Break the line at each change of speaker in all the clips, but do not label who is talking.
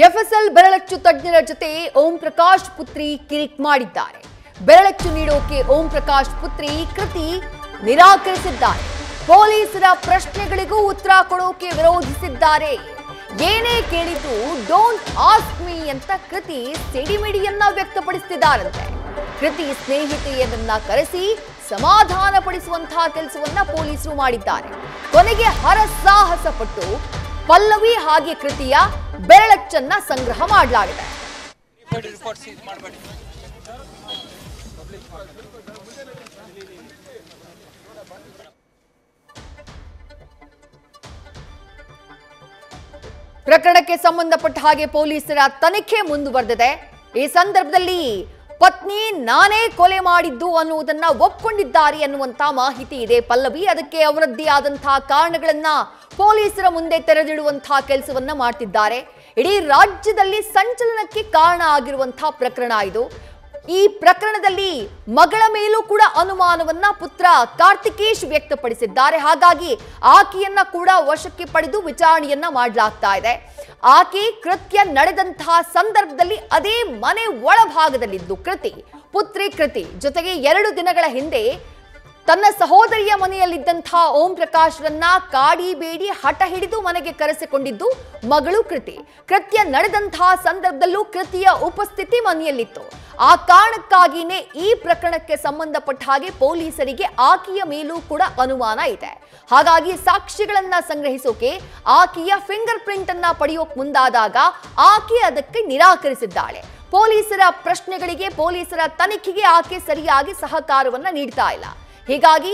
FSL ಬೆರಳಚ್ಚು ತಜ್ಞರ ಜೊತೆ ಓಂ ಪ್ರಕಾಶ್ ಪುತ್ರಿ ಕಿರಿಕ್ ಮಾಡಿದ್ದಾರೆ. ಬೆರಳಚ್ಚು ನೀಡೋಕೆ ಓಂ ಪ್ರಕಾಶ್ ಪುತ್ರಿ ಕೃತಿ ನಿರಾಕರಿಸಿದ್ದಾರೆ. ಪೊಲೀಸರ ಪ್ರಶ್ನೆಗಳಿಗೂ ಉತ್ತರ ಕೊಡೋಕೆ ವಿರೋಧಿಸಿದ್ದಾರೆ. ಏನೇ ಕೇಳಿದ್ರು ಡೋಂಟ್ ಆಸ್ಕ್ ಮೀ ಅಂತ ಕೃತಿ ಸಿಡಿಮಿಡಿಯನ್ನ ವ್ಯಕ್ತಪಡಿಸುತ್ತಿದ್ದಾರಂತೆ. ಕೃತಿ ಸ್ನೇಹಿತೆಯನ್ನ ಕರೆಸಿ ಸಮಾಧಾನ ಪಡಿಸುವಂತಹ ಕೆಲಸವನ್ನ ಪೊಲೀಸರು ಮಾಡಿದ್ದಾರೆ. ಕೊನೆಗೆ ಹರಸಾಹಸ ಪಟ್ಟು ಪಲ್ಲವಿ ಹಾಗೆ ಕೃತಿಯ ಬೆರಳಚ್ಚನ್ನ ಸಂಗ್ರಹ ಮಾಡಲಾಗಿದೆ. ಪ್ರಕರಣಕ್ಕೆ ಸಂಬಂಧಪಟ್ಟ ಹಾಗೆ ಪೊಲೀಸರ ತನಿಖೆ ಮುಂದುವರೆದಿದೆ. ಈ ಸಂದರ್ಭದಲ್ಲಿ ಪತ್ನಿ ನಾನೇ ಕೊಲೆ ಮಾಡಿದ್ದು ಅನ್ನುವುದನ್ನ ಒಪ್ಪಿಕೊಂಡಿದ್ದಾರೆ ಅನ್ನುವಂತ ಮಾಹಿತಿ ಇದೆ. ಪಲ್ಲವಿ ಅದಕ್ಕೆ ಅವರದ್ದೇ ಆದಂತಹ ಕಾರಣಗಳನ್ನ ಪೊಲೀಸರ ಮುಂದೆ ತೆರೆದಿಡುವಂತಹ ಕೆಲಸವನ್ನ ಮಾಡ್ತಿದ್ದಾರೆ. ಇಡೀ ರಾಜ್ಯದಲ್ಲಿ ಸಂಚಲನಕ್ಕೆ ಕಾರಣ ಆಗಿರುವಂತಹ ಪ್ರಕರಣ ಇದು. ಈ ಪ್ರಕರಣದಲ್ಲಿ ಮಗಳ ಮೇಲೂ ಕೂಡ ಅನುಮಾನವನ್ನ ಪುತ್ರ ಕಾರ್ತಿಕೇಶ್ ವ್ಯಕ್ತಪಡಿಸಿದ್ದಾರೆ. ಹಾಗಾಗಿ ಆಕೆಯನ್ನ ಕೂಡ ವಶಕ್ಕೆ ಪಡೆದು ವಿಚಾರಣೆಯನ್ನ ಮಾಡಲಾಗ್ತಾ ಇದೆ. ಆಕೆ ಕೃತ್ಯ ನಡೆದಂತಹ ಸಂದರ್ಭದಲ್ಲಿ ಅದೇ ಮನೆ ಒಳಭಾಗದಲ್ಲಿದ್ದು ಪುತ್ರಿ ಕೃತಿ ಜೊತೆಗೆ 2 ದಿನಗಳ ಹಿಂದೆ ತನ್ನ ಸಹೋದರಿಯ ಮನೆಯಲ್ಲಿದ್ದಂತಹ ಓಂ ಪ್ರಕಾಶ್ರನ್ನ ಕಾಡಿಬೇಡಿ ಹಠ ಹಿಡಿದು ಮನೆಗೆ ಕರೆಸಿಕೊಂಡಿದ್ದು ಮಗಳು ಕೃತ್ಯ ನಡೆದಂತಹ ಸಂದರ್ಭದಲ್ಲೂ ಕೃತಿಯ ಉಪಸ್ಥಿತಿ ಮನೆಯಲ್ಲಿತ್ತು. ಆ ಕಾರಣಕ್ಕಾಗಿಯೇ ಈ ಪ್ರಕರಣಕ್ಕೆ ಸಂಬಂಧಪಟ್ಟ ಹಾಗೆ ಪೊಲೀಸರಿಗೆ ಆಕೆಯ ಮೇಲೂ ಕೂಡ ಅನುಮಾನ ಇದೆ. ಹಾಗಾಗಿ ಸಾಕ್ಷಿಗಳನ್ನ ಸಂಗ್ರಹಿಸೋಕೆ ಆಕೆಯ ಫಿಂಗರ್ ಪ್ರಿಂಟ್ ಅನ್ನ ಪಡೆಯೋಕೆ ಮುಂದಾದಾಗ ಆಕೆ ಅದಕ್ಕೆ ನಿರಾಕರಿಸಿದ್ದಾಳೆ. ಪೊಲೀಸರ ಪ್ರಶ್ನೆಗಳಿಗೆ ಪೊಲೀಸರ ತನಿಖೆಗೆ ಆಕೆ ಸರಿಯಾಗಿ ಸಹಕಾರವನ್ನ ನೀಡ್ತಾ ಇಲ್ಲ. ಹೀಗಾಗಿ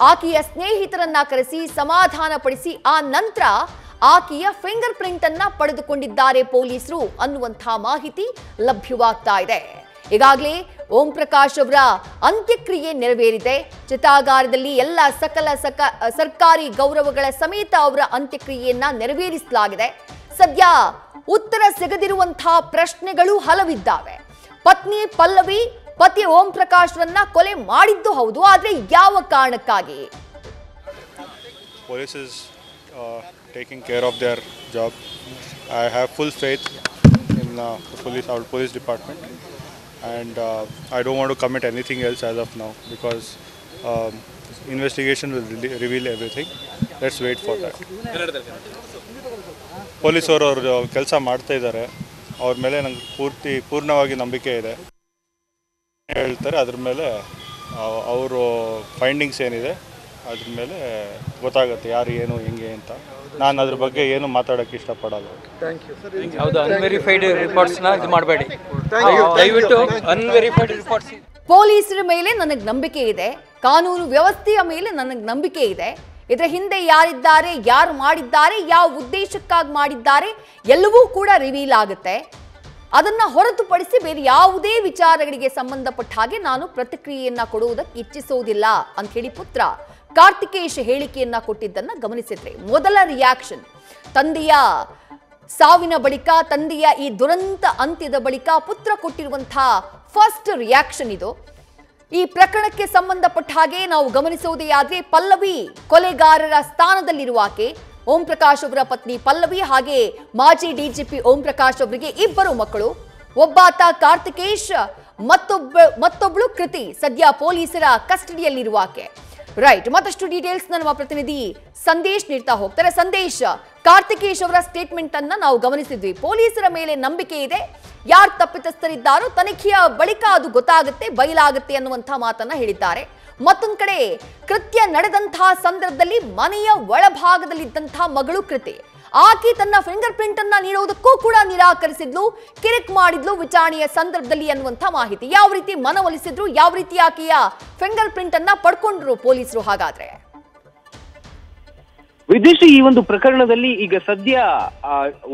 ಆಕೆಯ ಸ್ನೇಹಿತರನ್ನ ಕರೆಸಿ ಸಮಾಧಾನ ಪಡಿಸಿ ಆ ನಂತರ ಆಕೆಯ ಫಿಂಗರ್ ಪ್ರಿಂಟ್ ಅನ್ನ ಪಡೆದುಕೊಂಡಿದ್ದಾರೆ ಪೊಲೀಸರು ಅನ್ನುವಂತಹ ಮಾಹಿತಿ ಲಭ್ಯವಾಗ್ತಾ ಇದೆ. ಈಗಾಗಲೇ ಓಂ ಪ್ರಕಾಶ್ ಅವರ ಅಂತ್ಯಕ್ರಿಯೆ ನೆರವೇರಿದೆ. ಚಿತಾಗಾರದಲ್ಲಿ ಎಲ್ಲ ಸರ್ಕಾರಿ ಗೌರವಗಳ ಸಮೇತ ಅವರ ಅಂತ್ಯಕ್ರಿಯೆಯನ್ನ ನೆರವೇರಿಸಲಾಗಿದೆ. ಸದ್ಯ ಉತ್ತರ ಸಿಗದಿರುವಂತಹ ಪ್ರಶ್ನೆಗಳು ಹಲವಿದ್ದಾವೆ. ಪತ್ನಿ ಪಲ್ಲವಿ ಪತಿ ಓಂ ಪ್ರಕಾಶ್ರನ್ನ ಕೊಲೆ ಮಾಡಿದ್ದು ಹೌದು, ಆದ್ರೆ ಯಾವ ಕಾರಣಕ್ಕಾಗಿ?
Police is taking care of their job. I have full faith in our police department, and I don't want to commit anything else as of now because investigation will reveal everything. Let's wait for that. Police ಅವರು ಕೆಲಸ ಮಾಡ್ತಾ ಇದ್ದಾರೆ. ಅವ್ರ ಮೇಲೆ ನಂಗೆ ಪೂರ್ಣವಾಗಿ ನಂಬಿಕೆ ಇದೆ. ಹೇಳ್ತಾರೆ ಅದ್ರ ಮೇಲೆ ಅವರು ಫೈಂಡಿಂಗ್ಸ್ ಏನಿದೆ ಅದ್ರ ಮೇಲೆ ಗೊತ್ತಾಗುತ್ತೆ ಯಾರು ಏನು ಹೆಂಗೆ ಅಂತ. ನಾನು ಅದ್ರ ಬಗ್ಗೆ ಏನು ಮಾತಾಡೋಕ್ಕೆ ಇಷ್ಟಪಡಲ್ಲ.
ಹೌದು, ಅನ್ವೆರಿಫೈಡ್ ರಿಪೋರ್ಟ್ಸ್ನ ಇದು ಮಾಡಬೇಡಿ ದಯವಿಟ್ಟು. ಅನ್ವೆರಿಫೈಡ್ ರಿಪೋರ್ಟ್ಸ್
ಪೊಲೀಸರ ಮೇಲೆ ನನಗೆ ನಂಬಿಕೆ ಇದೆ, ಕಾನೂನು ವ್ಯವಸ್ಥೆಯ ಮೇಲೆ ನನಗೆ ನಂಬಿಕೆ ಇದೆ. ಇದರ ಹಿಂದೆ ಯಾರಿದ್ದಾರೆ, ಯಾರು ಮಾಡಿದ್ದಾರೆ, ಯಾವ ಉದ್ದೇಶಕ್ಕಾಗಿ ಮಾಡಿದ್ದಾರೆ ಎಲ್ಲವೂ ಕೂಡ ರಿವೀಲ್ ಆಗುತ್ತೆ. ಅದನ್ನ ಹೊರತುಪಡಿಸಿ ಬೇರೆ ಯಾವುದೇ ವಿಚಾರಗಳಿಗೆ ಸಂಬಂಧಪಟ್ಟ ಹಾಗೆ ನಾನು ಪ್ರತಿಕ್ರಿಯೆಯನ್ನ ಕೊಡುವುದಕ್ಕೆ ಇಚ್ಛಿಸುವುದಿಲ್ಲ ಅಂತ ಹೇಳಿ ಪುತ್ರ ಕಾರ್ತಿಕೇಶ್ ಹೇಳಿಕೆಯನ್ನ ಕೊಟ್ಟಿದ್ದನ್ನ ಗಮನಿಸಿದ್ರೆ ಮೊದಲ ರಿಯಾಕ್ಷನ್ ತಂದೆಯ ಸಾವಿನ ಬಳಿಕ, ತಂದೆಯ ಈ ದುರಂತ ಅಂತ್ಯದ ಬಳಿಕ ಪುತ್ರ ಕೊಟ್ಟಿರುವಂತಹ ಫಸ್ಟ್ ರಿಯಾಕ್ಷನ್ ಇದು. ಈ ಪ್ರಕರಣಕ್ಕೆ ಸಂಬಂಧಪಟ್ಟ ಹಾಗೆ ನಾವು ಗಮನಿಸುವುದೇ ಆದ್ರೆ ಪಲ್ಲವಿ ಕೊಲೆಗಾರರ ಸ್ಥಾನದಲ್ಲಿರುವ ಆಕೆ ಓಂ ಪ್ರಕಾಶ್ ಅವರ ಪತ್ನಿ ಪಲ್ಲವಿ ಹಾಗೆ ಮಾಜಿ ಡಿಜಿಪಿ ಓಂ ಪ್ರಕಾಶ್ ಅವರಿಗೆ 2 ಮಕ್ಕಳು. ಒಬ್ಬಾತ ಕಾರ್ತಿಕೇಶ್, ಮತ್ತೊಬ್ಬಳು ಕೃತಿ ಸದ್ಯ ಪೊಲೀಸರ ಕಸ್ಟಡಿಯಲ್ಲಿರುವ ಆಕೆ. ರೈಟ್, ಮತ್ತಷ್ಟು ಡೀಟೇಲ್ಸ್ ನಮ್ಮ ಪ್ರತಿನಿಧಿ ಸಂದೇಶ್ ನೀಡ್ತಾ ಹೋಗ್ತಾರೆ. ಸಂದೇಶ್, ಕಾರ್ತಿಕೇಶ್ ಅವರ ಸ್ಟೇಟ್ಮೆಂಟ್ ಅನ್ನ ನಾವು ಗಮನಿಸಿದ್ವಿ. ಪೊಲೀಸರ ಮೇಲೆ ನಂಬಿಕೆ ಇದೆ, ಯಾರು ತಪ್ಪಿತಸ್ಥರಿದ್ದಾರೋ ತನಿಖೆಯ ಬಳಿಕ ಅದು ಗೊತ್ತಾಗುತ್ತೆ, ಬಯಲಾಗುತ್ತೆ ಅನ್ನುವಂತಹ ಮಾತನ್ನ ಹೇಳಿದ್ದಾರೆ. ಮತ್ತೊಂದು ಕಡೆ ಕೃತ್ಯ ನಡೆದಂತಹ ಸಂದರ್ಭದಲ್ಲಿ ಮನೆಯ ಒಳಭಾಗದಲ್ಲಿದ್ದಂತಹ ಮಗಳು ಆಕೆ ತನ್ನ ಫಿಂಗರ್ ಪ್ರಿಂಟ್ ಅನ್ನ ನೀಡುವುದಕ್ಕೂ ಕೂಡ ನಿರಾಕರಿಸಿದ್ಲು, ಕಿರಿಕ್ ಮಾಡಿದ್ಲು ವಿಚಾರಣೆಯ ಸಂದರ್ಭದಲ್ಲಿ ಅನ್ನುವಂತಹ ಮಾಹಿತಿ. ಯಾವ ರೀತಿ ಮನವೊಲಿಸಿದ್ರು, ಯಾವ ರೀತಿ ಆಕೆಯ ಫಿಂಗರ್ ಪ್ರಿಂಟ್ ಅನ್ನ ಪಡ್ಕೊಂಡ್ರು ಪೊಲೀಸರು? ಹಾಗಾದ್ರೆ
ವಿದೇಶಿ ಈ ಒಂದು ಪ್ರಕರಣದಲ್ಲಿ ಈಗ ಸದ್ಯ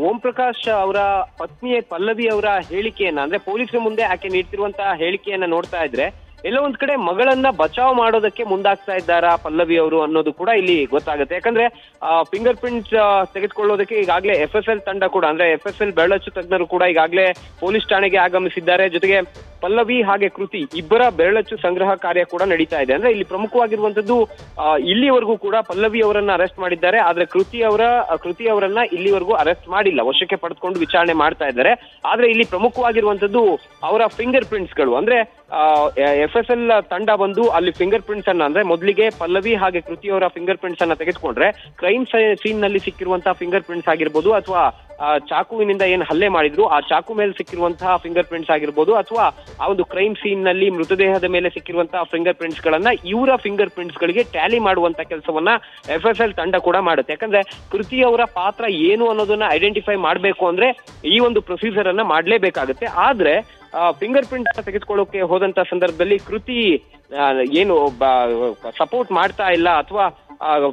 ಓಂ ಪ್ರಕಾಶ್ ಅವರ ಪತ್ನಿಯ ಪಲ್ಲವಿ ಅವರ ಹೇಳಿಕೆಯನ್ನ, ಅಂದ್ರೆ ಪೊಲೀಸರ ಮುಂದೆ ಆಕೆ ನೀಡ್ತಿರುವಂತಹ ಹೇಳಿಕೆಯನ್ನ ನೋಡ್ತಾ ಇದ್ರೆ ಎಲ್ಲೋ ಒಂದ್ ಕಡೆ ಮಗಳನ್ನ ಬಚಾವ್ ಮಾಡೋದಕ್ಕೆ ಮುಂದಾಗ್ತಾ ಇದ್ದಾರಾ ಪಲ್ಲವಿ ಅವರು ಅನ್ನೋದು ಕೂಡ ಇಲ್ಲಿ ಗೊತ್ತಾಗುತ್ತೆ. ಯಾಕಂದ್ರೆ ಫಿಂಗರ್ ಪ್ರಿಂಟ್ಸ್ ತೆಗೆದುಕೊಳ್ಳೋದಕ್ಕೆ ಈಗಾಗಲೇ FSL ತಂಡ ಕೂಡ, ಅಂದ್ರೆ FSL ಬೆರಳಚ್ಚು ತಜ್ಞರು ಕೂಡ ಈಗಾಗಲೇ ಪೊಲೀಸ್ ಠಾಣೆಗೆ ಆಗಮಿಸಿದ್ದಾರೆ. ಜೊತೆಗೆ ಪಲ್ಲವಿ ಹಾಗೆ ಕೃತಿ ಇಬ್ಬರ ಬೆರಳಚ್ಚು ಸಂಗ್ರಹ ಕಾರ್ಯ ಕೂಡ ನಡೀತಾ ಇದೆ. ಅಂದ್ರೆ ಇಲ್ಲಿ ಪ್ರಮುಖವಾಗಿರುವಂತದ್ದು ಇಲ್ಲಿವರೆಗೂ ಕೂಡ ಪಲ್ಲವಿ ಅವರನ್ನ ಅರೆಸ್ಟ್ ಮಾಡಿದ್ದಾರೆ, ಆದ್ರೆ ಕೃತಿ ಅವರನ್ನ ಇಲ್ಲಿವರೆಗೂ ಅರೆಸ್ಟ್ ಮಾಡಿಲ್ಲ, ವಶಕ್ಕೆ ಪಡೆದುಕೊಂಡು ವಿಚಾರಣೆ ಮಾಡ್ತಾ ಇದ್ದಾರೆ. ಆದ್ರೆ ಇಲ್ಲಿ ಪ್ರಮುಖವಾಗಿರುವಂತದ್ದು ಅವರ ಫಿಂಗರ್ ಪ್ರಿಂಟ್ಸ್ ಗಳು. ಅಂದ್ರೆ FSL ತಂಡ ಬಂದು ಅಲ್ಲಿ ಫಿಂಗರ್ ಪ್ರಿಂಟ್ಸ್ ಅನ್ನ, ಅಂದ್ರೆ ಮೊದಲಿಗೆ ಪಲ್ಲವಿ ಹಾಗೆ ಕೃತಿ ಅವರ ಫಿಂಗರ್ ಪ್ರಿಂಟ್ಸ್ ಅನ್ನ ತೆಗೆದುಕೊಂಡ್ರೆ ಕ್ರೈಮ್ ಸೀನ್ ನಲ್ಲಿ ಸಿಕ್ಕಿರುವಂತಹ ಫಿಂಗರ್ ಪ್ರಿಂಟ್ಸ್ ಆಗಿರ್ಬೋದು, ಅಥವಾ ಚಾಕುವಿನಿಂದ ಏನ್ ಹಲ್ಲೆ ಮಾಡಿದ್ರು ಆ ಚಾಕು ಮೇಲೆ ಸಿಕ್ಕಿರುವಂತಹ ಫಿಂಗರ್ ಪ್ರಿಂಟ್ಸ್ ಆಗಿರ್ಬೋದು, ಅಥವಾ ಆ ಒಂದು ಕ್ರೈಮ್ ಸೀನ್ ನಲ್ಲಿ ಮೃತದೇಹದ ಮೇಲೆ ಸಿಕ್ಕಿರುವಂತಹ ಫಿಂಗರ್ ಪ್ರಿಂಟ್ಸ್ ಗಳನ್ನ ಇವರ ಫಿಂಗರ್ ಪ್ರಿಂಟ್ಸ್ ಗಳಿಗೆ ಟ್ಯಾಲಿ ಮಾಡುವಂತ ಕೆಲಸವನ್ನ FSL ತಂಡ ಕೂಡ ಮಾಡುತ್ತೆ. ಯಾಕಂದ್ರೆ ಕೃತಿ ಅವರ ಪಾತ್ರ ಏನು ಅನ್ನೋದನ್ನ ಐಡೆಂಟಿಫೈ ಮಾಡಬೇಕು ಅಂದ್ರೆ ಈ ಒಂದು ಪ್ರೊಸೀಜರ್ ಅನ್ನ ಮಾಡ್ಲೇಬೇಕಾಗುತ್ತೆ. ಆದ್ರೆ ಫಿಂಗರ್ ಪ್ರಿಂಟ್ ತೆಗೆದುಕೊಳ್ಳೋಕೆ ಹೋದಂತ ಸಂದರ್ಭದಲ್ಲಿ ಕೃತಿ ಏನು ಸಪೋರ್ಟ್ ಮಾಡ್ತಾ ಇಲ್ಲ, ಅಥವಾ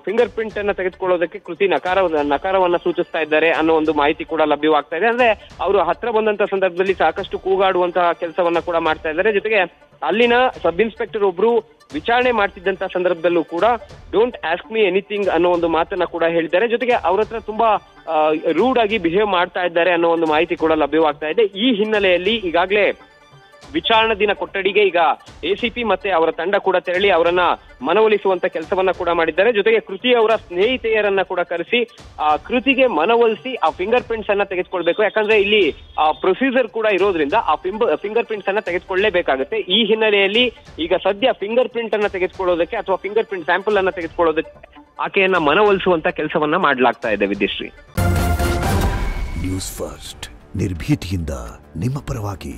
ಫಿಂಗರ್ ಪ್ರಿಂಟ್ ಅನ್ನ ತೆಗೆದುಕೊಳ್ಳೋದಕ್ಕೆ ಕೃತಿ ನಕಾರವನ್ನ ಸೂಚಿಸ್ತಾ ಇದ್ದಾರೆ ಅನ್ನೋ ಒಂದು ಮಾಹಿತಿ ಕೂಡ ಲಭ್ಯವಾಗ್ತಾ ಇದೆ. ಅಂದ್ರೆ ಅವರು ಹತ್ರ ಬಂದಂತ ಸಂದರ್ಭದಲ್ಲಿ ಸಾಕಷ್ಟು ಕೂಗಾಡುವಂತಹ ಕೆಲಸವನ್ನ ಕೂಡ ಮಾಡ್ತಾ ಇದ್ದಾರೆ. ಜೊತೆಗೆ ಅಲ್ಲಿನ ಸಬ್ ಇನ್ಸ್ಪೆಕ್ಟರ್ ಒಬ್ರು ವಿಚಾರಣೆ ಮಾಡ್ತಿದ್ದಂತ ಸಂದರ್ಭದಲ್ಲೂ ಕೂಡ ಡೋಂಟ್ ಆಸ್ಕ್ ಮಿ ಎನಿಥಿಂಗ್ ಅನ್ನೋ ಒಂದು ಮಾತನ್ನ ಕೂಡ ಹೇಳಿದ್ದಾರೆ. ಜೊತೆಗೆ ಅವ್ರ ಹತ್ರ ತುಂಬಾ ರೂಡ್ ಆಗಿ ಬಿಹೇವ್ ಮಾಡ್ತಾ ಇದ್ದಾರೆ ಅನ್ನೋ ಒಂದು ಮಾಹಿತಿ ಕೂಡ ಲಭ್ಯವಾಗ್ತಾ ಇದೆ. ಈ ಹಿನ್ನೆಲೆಯಲ್ಲಿ ಈಗಾಗಲೇ ವಿಚಾರಣಾ ದಿನ ಕೊಠಡಿಗೆ ಈಗ ACP ಮತ್ತೆ ಅವರ ತಂಡ ಕೂಡ ತೆರಳಿ ಅವರನ್ನ ಮನವೊಲಿಸುವಂತ ಕೆಲಸವನ್ನ ಕೂಡ ಮಾಡಿದ್ದಾರೆ. ಜೊತೆಗೆ ಕೃತಿ ಅವರ ಸ್ನೇಹಿತೆಯರನ್ನ ಕೂಡ ಕರೆಸಿ ಕೃತಿಗೆ ಮನವೊಲಿಸಿ ಆ ಫಿಂಗರ್ ಪ್ರಿಂಟ್ಸ್ ಅನ್ನ ತೆಗೆದುಕೊಳ್ಬೇಕು. ಯಾಕಂದ್ರೆ ಇಲ್ಲಿ ಪ್ರೊಸೀಜರ್ ಕೂಡ ಇರೋದ್ರಿಂದ ಆ ಫಿಂಗರ್ ಪ್ರಿಂಟ್ಸ್ ಅನ್ನ ತೆಗೆದುಕೊಳ್ಳಲೇಬೇಕಾಗುತ್ತೆ. ಈ ಹಿನ್ನೆಲೆಯಲ್ಲಿ ಈಗ ಸದ್ಯ ಫಿಂಗರ್ ಪ್ರಿಂಟ್ ಅನ್ನ ತೆಗೆದುಕೊಳ್ಳೋದಕ್ಕೆ ಅಥವಾ ಫಿಂಗರ್ ಪ್ರಿಂಟ್ ಸ್ಯಾಂಪಲ್ ಅನ್ನ ತೆಗೆದುಕೊಳ್ಳೋದಕ್ಕೆ ಆಕೆಯನ್ನ ಮನವೊಲಿಸುವಂತ ಕೆಲಸವನ್ನ ಮಾಡಲಾಗ್ತಾ ಇದೆ. ವಿದ್ಯಶ್ರೀ,
ನ್ಯೂಸ್ ಫಸ್ಟ್ ನಿರ್ಭೀತಿಯಿಂದ ನಿಮ್ಮ ಪರವಾಗಿ.